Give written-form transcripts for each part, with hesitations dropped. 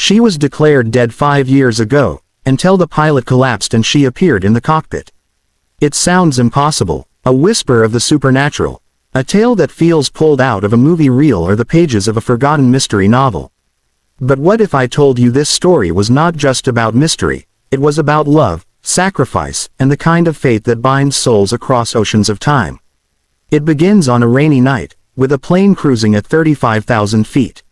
She was declared dead 5 years ago, until the pilot collapsed and she appeared in the cockpit. It sounds impossible, a whisper of the supernatural, a tale that feels pulled out of a movie reel or the pages of a forgotten mystery novel. But what if I told you this story was not just about mystery, it was about love, sacrifice, and the kind of fate that binds souls across oceans of time? It begins on a rainy night, with a plane cruising at 35,000 feet.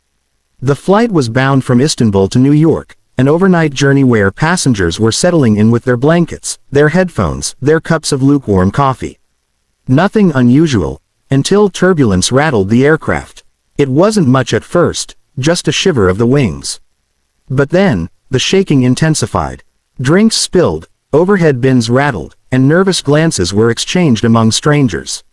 The flight was bound from Istanbul to New York, an overnight journey where passengers were settling in with their blankets, their headphones, their cups of lukewarm coffee. Nothing unusual, until turbulence rattled the aircraft. It wasn't much at first, just a shiver of the wings. But then, the shaking intensified. Drinks spilled, overhead bins rattled, and nervous glances were exchanged among strangers.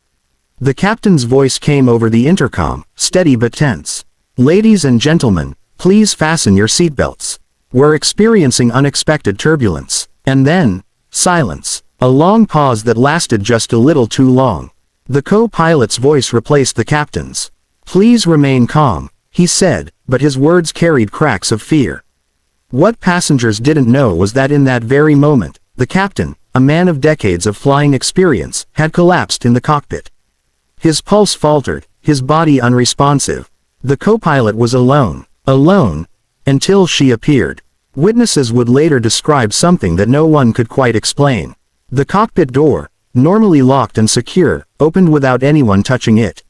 The captain's voice came over the intercom, steady but tense. "Ladies and gentlemen, please fasten your seatbelts. We're experiencing unexpected turbulence." And then, silence. A long pause that lasted just a little too long. The co-pilot's voice replaced the captain's. "Please remain calm," he said, but his words carried cracks of fear. What passengers didn't know was that in that very moment, the captain, a man of decades of flying experience, had collapsed in the cockpit. His pulse faltered, his body unresponsive. The co-pilot was alone, until she appeared. Witnesses would later describe something that no one could quite explain. The cockpit door, normally locked and secure, opened without anyone touching it.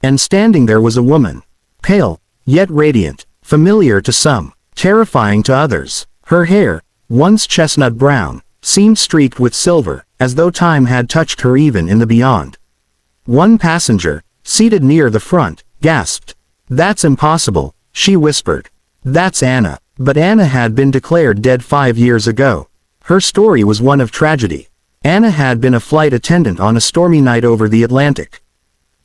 And standing there was a woman. Pale, yet radiant, familiar to some, terrifying to others. Her hair, once chestnut brown, seemed streaked with silver, as though time had touched her even in the beyond. One passenger, seated near the front, gasped. "That's impossible," she whispered. "That's Anna." But Anna had been declared dead 5 years ago. Her story was one of tragedy. Anna had been a flight attendant on a stormy night over the Atlantic.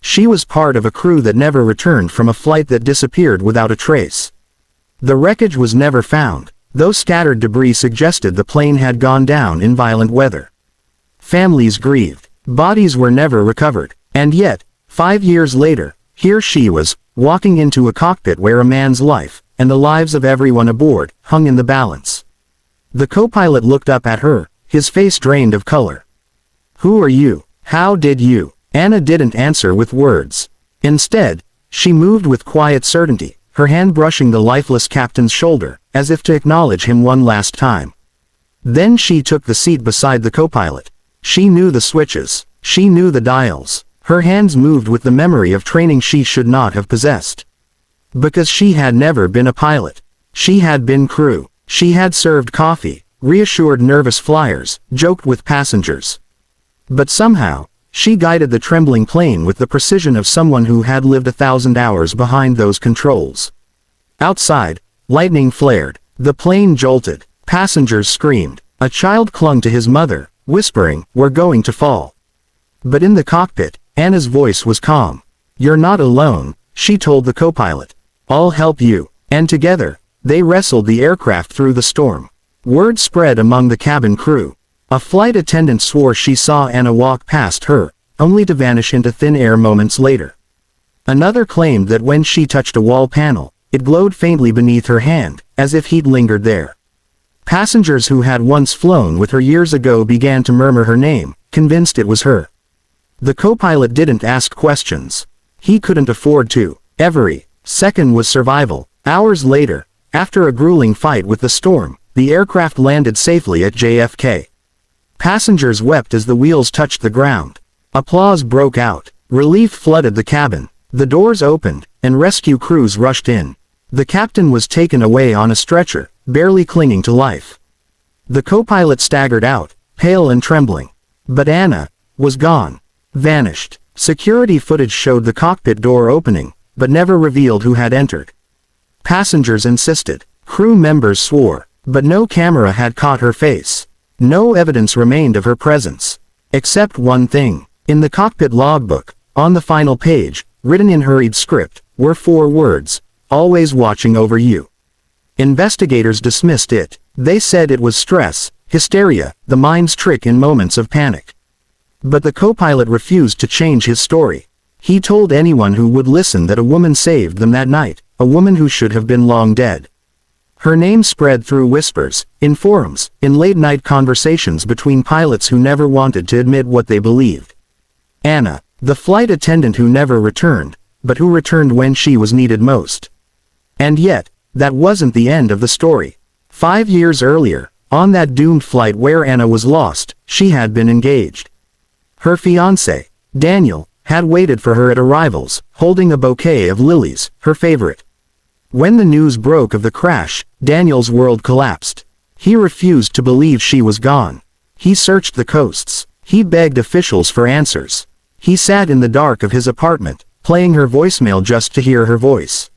She was part of a crew that never returned from a flight that disappeared without a trace. The wreckage was never found, though scattered debris suggested the plane had gone down in violent weather. Families grieved. Bodies were never recovered. And yet, 5 years later, here she was, walking into a cockpit where a man's life, and the lives of everyone aboard, hung in the balance. The co-pilot looked up at her, his face drained of color. "Who are you? How did you?" Anna didn't answer with words. Instead, she moved with quiet certainty, her hand brushing the lifeless captain's shoulder, as if to acknowledge him one last time. Then she took the seat beside the co-pilot. She knew the switches. She knew the dials. Her hands moved with the memory of training she should not have possessed. Because she had never been a pilot. She had been crew. She had served coffee, reassured nervous flyers, joked with passengers. But somehow, she guided the trembling plane with the precision of someone who had lived 1,000 hours behind those controls. Outside, lightning flared. The plane jolted. Passengers screamed. A child clung to his mother, whispering, "We're going to fall." But in the cockpit, Anna's voice was calm. "You're not alone," she told the co-pilot. "I'll help you." And together, they wrestled the aircraft through the storm. Word spread among the cabin crew. A flight attendant swore she saw Anna walk past her, only to vanish into thin air moments later. Another claimed that when she touched a wall panel, it glowed faintly beneath her hand, as if he'd lingered there. Passengers who had once flown with her years ago began to murmur her name, convinced it was her. The co-pilot didn't ask questions. He couldn't afford to. Every second was survival. Hours later, after a grueling fight with the storm, the aircraft landed safely at JFK. Passengers wept as the wheels touched the ground. Applause broke out. Relief flooded the cabin. The doors opened, and rescue crews rushed in. The captain was taken away on a stretcher, barely clinging to life. The co-pilot staggered out, pale and trembling. But Anna was gone. Vanished. Security footage showed the cockpit door opening, but never revealed who had entered. Passengers insisted. Crew members swore, but no camera had caught her face. No evidence remained of her presence. Except one thing. In the cockpit logbook, on the final page, written in hurried script, were 4 words, "Always watching over you." Investigators dismissed it. They said it was stress, hysteria, the mind's trick in moments of panic. But the co-pilot refused to change his story. He told anyone who would listen that a woman saved them that night, a woman who should have been long dead. Her name spread through whispers, in forums, in late-night conversations between pilots who never wanted to admit what they believed. Anna, the flight attendant who never returned, but who returned when she was needed most. And yet, that wasn't the end of the story. 5 years earlier, on that doomed flight where Anna was lost, she had been engaged. Her fiancé, Daniel, had waited for her at arrivals, holding a bouquet of lilies, her favorite. When the news broke of the crash, Daniel's world collapsed. He refused to believe she was gone. He searched the coasts. He begged officials for answers. He sat in the dark of his apartment, playing her voicemail just to hear her voice.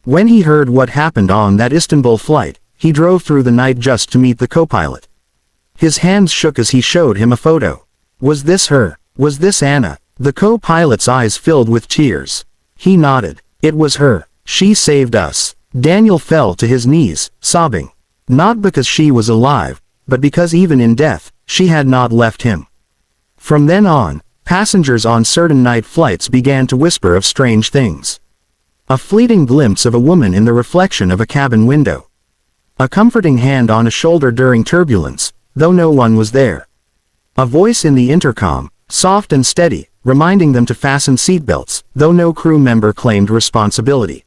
When he heard what happened on that Istanbul flight, he drove through the night just to meet the co-pilot. His hands shook as he showed him a photo. Was this her? Was this Anna? The co-pilot's eyes filled with tears. He nodded. It was her. She saved us. Daniel fell to his knees, sobbing. Not because she was alive, but because even in death, she had not left him. From then on, passengers on certain night flights began to whisper of strange things. A fleeting glimpse of a woman in the reflection of a cabin window. A comforting hand on a shoulder during turbulence, though no one was there. A voice in the intercom, soft and steady, reminding them to fasten seatbelts, though no crew member claimed responsibility.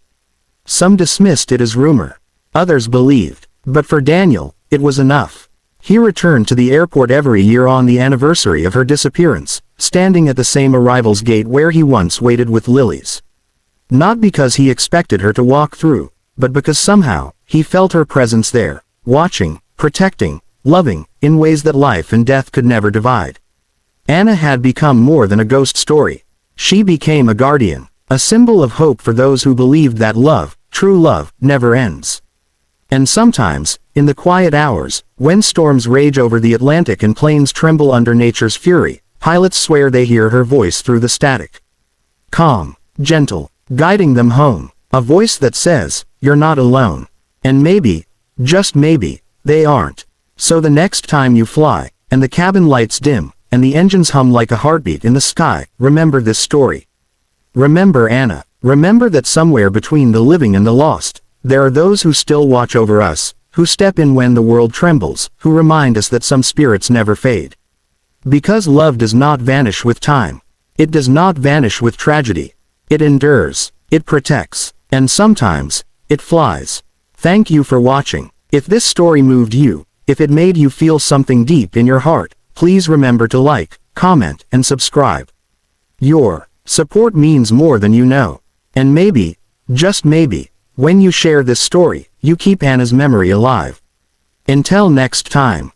Some dismissed it as rumor. Others believed. But for Daniel, it was enough. He returned to the airport every year on the anniversary of her disappearance, standing at the same arrivals gate where he once waited with lilies. Not because he expected her to walk through, but because somehow, he felt her presence there, watching, protecting, loving, in ways that life and death could never divide. Anna had become more than a ghost story. She became a guardian, a symbol of hope for those who believed that love, true love, never ends. And sometimes, in the quiet hours, when storms rage over the Atlantic and planes tremble under nature's fury, pilots swear they hear her voice through the static. Calm, gentle, guiding them home, a voice that says, "You're not alone." And maybe, just maybe, they aren't. So the next time you fly, and the cabin lights dim, and the engines hum like a heartbeat in the sky, remember this story. Remember Anna. Remember that somewhere between the living and the lost, there are those who still watch over us, who step in when the world trembles, who remind us that some spirits never fade. Because love does not vanish with time. It does not vanish with tragedy. It endures, it protects, and sometimes, it flies. Thank you for watching. If this story moved you, if it made you feel something deep in your heart, please remember to like, comment, and subscribe. Your support means more than you know. And maybe, just maybe, when you share this story, you keep Anna's memory alive. Until next time.